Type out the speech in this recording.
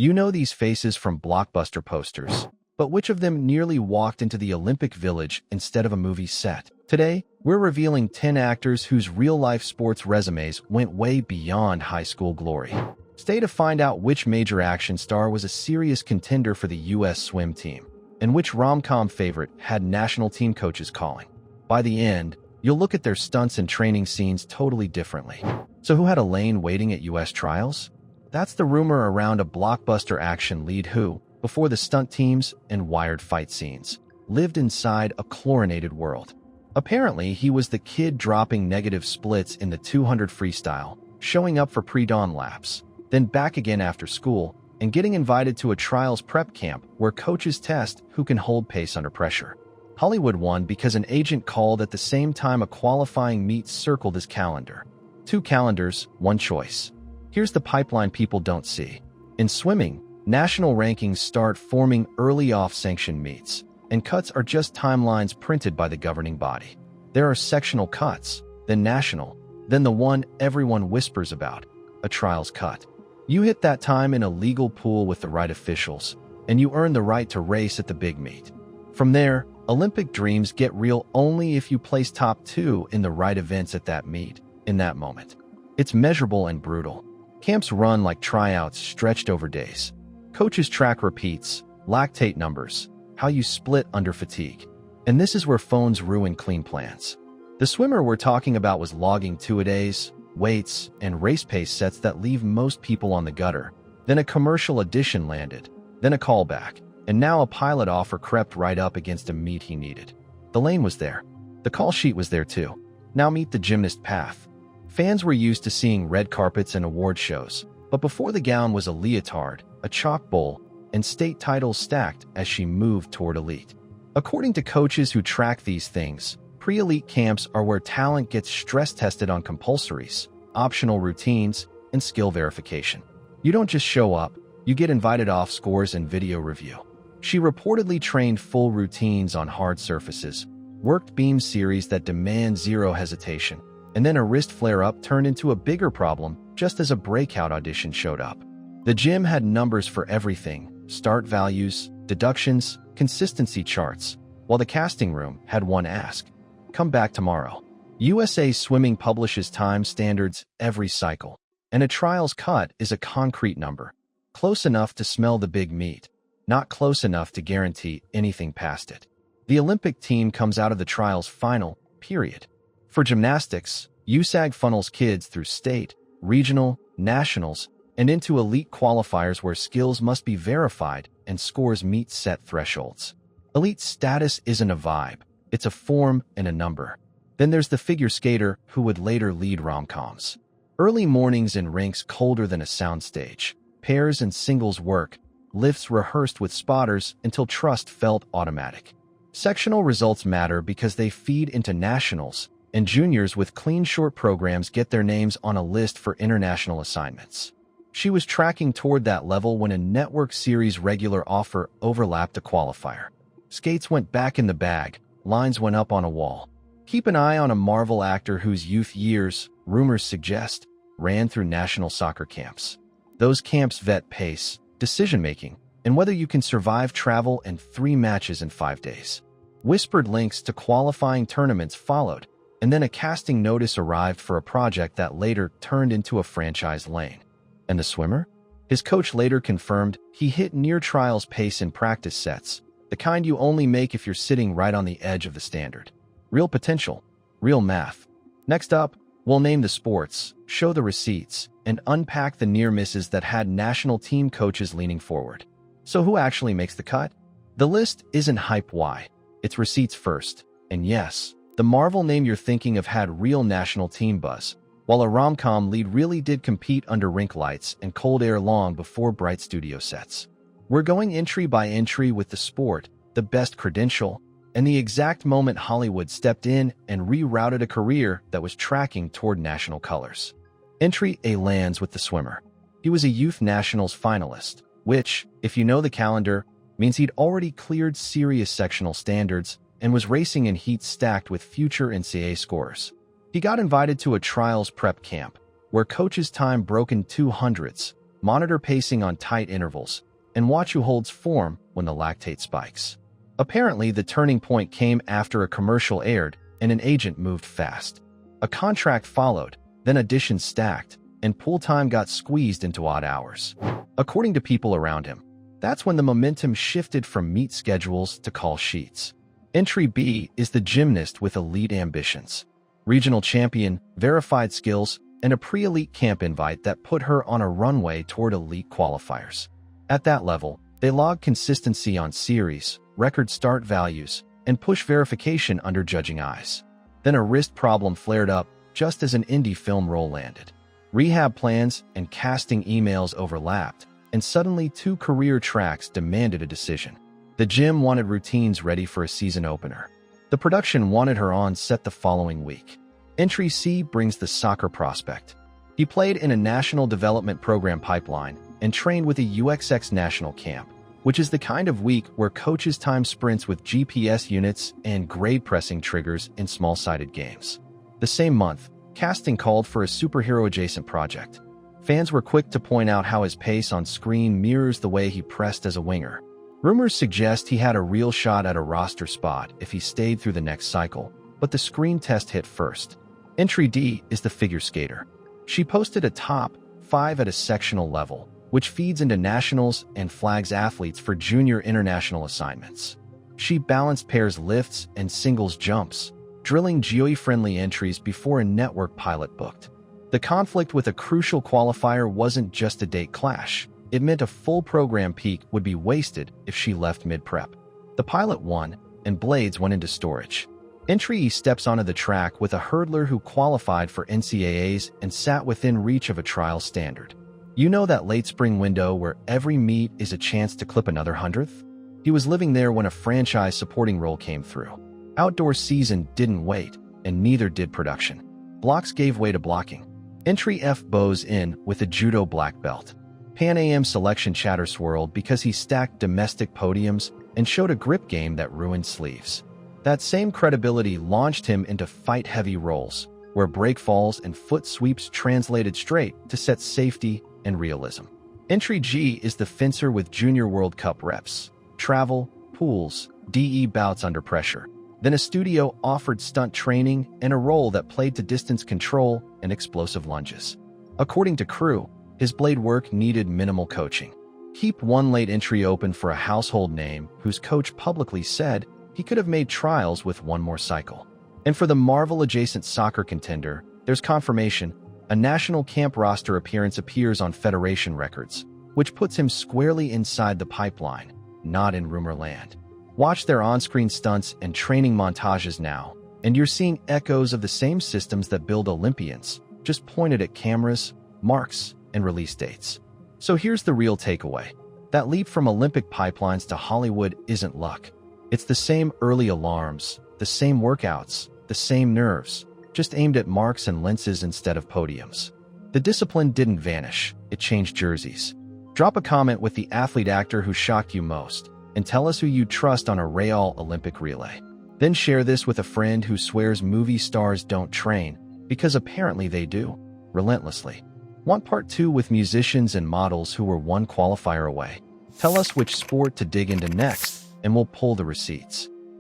You know these faces from blockbuster posters, but which of them nearly walked into the Olympic Village instead of a movie set? Today, we're revealing 10 actors whose real-life sports resumes went way beyond high school glory. Stay to find out which major action star was a serious contender for the U.S. swim team, and which rom-com favorite had national team coaches calling. By the end, you'll look at their stunts and training scenes totally differently. So who had a lane waiting at U.S. trials? That's the rumor around a blockbuster action lead who, before the stunt teams and wired fight scenes, lived inside a chlorinated world. Apparently, he was the kid dropping negative splits in the 200 freestyle, showing up for pre-dawn laps, then back again after school, and getting invited to a trials prep camp where coaches test who can hold pace under pressure. Hollywood won because an agent called at the same time a qualifying meet circled his calendar. 2 calendars, 1 choice. Here's the pipeline people don't see. In swimming, national rankings start forming early off-sanctioned meets, and cuts are just timelines printed by the governing body. There are sectional cuts, then national, then the one everyone whispers about, a trials cut. You hit that time in a legal pool with the right officials, and you earn the right to race at the big meet. From there, Olympic dreams get real only if you place top 2 in the right events at that meet, in that moment. It's measurable and brutal. Camps run like tryouts stretched over days. Coaches track repeats, lactate numbers, how you split under fatigue. And this is where phones ruin clean plans. The swimmer we're talking about was logging 2-a-days, weights, and race pace sets that leave most people on the gutter. Then a commercial audition landed, then a callback, and now a pilot offer crept right up against a meet he needed. The lane was there. The call sheet was there too. Now meet the gymnast path. Fans were used to seeing red carpets and award shows, but before the gown was a leotard, a chalk bowl, and state titles stacked as she moved toward elite. According to coaches who track these things, pre-elite camps are where talent gets stress-tested on compulsories, optional routines, and skill verification. You don't just show up, you get invited off scores and video review. She reportedly trained full routines on hard surfaces, worked beam series that demand zero hesitation, and then a wrist flare-up turned into a bigger problem just as a breakout audition showed up. The gym had numbers for everything, start values, deductions, consistency charts, while the casting room had one ask: come back tomorrow. USA Swimming publishes time standards every cycle, and a trials cut is a concrete number, close enough to smell the big meat, not close enough to guarantee anything past it. The Olympic team comes out of the trials final, period. For gymnastics, USAG funnels kids through state, regional, nationals, and into elite qualifiers where skills must be verified and scores meet set thresholds. Elite status isn't a vibe, it's a form and a number. Then there's the figure skater who would later lead rom-coms. Early mornings in rinks colder than a soundstage, pairs and singles work, lifts rehearsed with spotters until trust felt automatic. Sectional results matter because they feed into nationals, and juniors with clean short programs get their names on a list for international assignments. She was tracking toward that level when a network series regular offer overlapped a qualifier. Skates went back in the bag, lines went up on a wall. Keep an eye on a Marvel actor whose youth years, rumors suggest, ran through national soccer camps. Those camps vet pace, decision-making, and whether you can survive travel and 3 matches in 5 days. Whispered links to qualifying tournaments followed, and then a casting notice arrived for a project that later turned into a franchise lane. And the swimmer? His coach later confirmed he hit near trials pace in practice sets, the kind you only make if you're sitting right on the edge of the standard. Real potential, real math. Next up, we'll name the sports, show the receipts, and unpack the near misses that had national team coaches leaning forward. So who actually makes the cut? The list isn't hype why, it's receipts first. And yes, the Marvel name you're thinking of had real national team buzz, while a rom-com lead really did compete under rink lights and cold air long before bright studio sets. We're going entry by entry with the sport, the best credential, and the exact moment Hollywood stepped in and rerouted a career that was tracking toward national colors. Entry A lands with the swimmer. He was a youth nationals finalist, which, if you know the calendar, means he'd already cleared serious sectional standards and was racing in heats stacked with future NCAA scorers. He got invited to a trials prep camp, where coaches' time broke in 200s, monitor pacing on tight intervals, and watch who holds form when the lactate spikes. Apparently, the turning point came after a commercial aired and an agent moved fast. A contract followed, then auditions stacked, and pool time got squeezed into odd hours. According to people around him, that's when the momentum shifted from meet schedules to call sheets. Entry B is the gymnast with elite ambitions. Regional champion, verified skills, and a pre-elite camp invite that put her on a runway toward elite qualifiers. At that level, they log consistency on series, record start values, and push verification under judging eyes. Then a wrist problem flared up just as an indie film role landed. Rehab plans and casting emails overlapped, and suddenly 2 career tracks demanded a decision. The gym wanted routines ready for a season opener. The production wanted her on set the following week. Entry C brings the soccer prospect. He played in a national development program pipeline and trained with a UXX national camp, which is the kind of week where coaches time sprints with GPS units and grade pressing triggers in small-sided games. The same month, casting called for a superhero-adjacent project. Fans were quick to point out how his pace on screen mirrors the way he pressed as a winger. Rumors suggest he had a real shot at a roster spot if he stayed through the next cycle, but the screen test hit first. Entry D is the figure skater. She posted a top 5 at a sectional level, which feeds into nationals and flags athletes for junior international assignments. She balanced pairs lifts and singles jumps, drilling GOE-friendly entries before a network pilot booked. The conflict with a crucial qualifier wasn't just a date clash. It meant a full program peak would be wasted if she left mid-prep. The pilot won, and blades went into storage. Entry E steps onto the track with a hurdler who qualified for NCAAs and sat within reach of a trial standard. You know that late spring window where every meet is a chance to clip another 100th? He was living there when a franchise supporting role came through. Outdoor season didn't wait, and neither did production. Blocks gave way to blocking. Entry F bows in with a judo black belt. Pan Am selection chatter swirled because he stacked domestic podiums and showed a grip game that ruined sleeves. That same credibility launched him into fight-heavy roles, where break falls and foot sweeps translated straight to set safety and realism. Entry G is the fencer with Junior World Cup reps, travel, pools, DE bouts under pressure. Then a studio offered stunt training and a role that played to distance control and explosive lunges. According to crew, his blade work needed minimal coaching. Keep one late entry open for a household name whose coach publicly said he could have made trials with one more cycle. And for the Marvel-adjacent soccer contender, there's confirmation. A national camp roster appearance appears on Federation records, which puts him squarely inside the pipeline, not in rumor land. Watch their on-screen stunts and training montages now, and you're seeing echoes of the same systems that build Olympians, just pointed at cameras, marks, and release dates. So here's the real takeaway. That leap from Olympic pipelines to Hollywood isn't luck. It's the same early alarms, the same workouts, the same nerves, just aimed at marks and lenses instead of podiums. The discipline didn't vanish, it changed jerseys. Drop a comment with the athlete actor who shocked you most, and tell us who you trust on a Real Olympic relay. Then share this with a friend who swears movie stars don't train, because apparently they do, relentlessly. Want part 2 with musicians and models who were one qualifier away? Tell us which sport to dig into next, and we'll pull the receipts.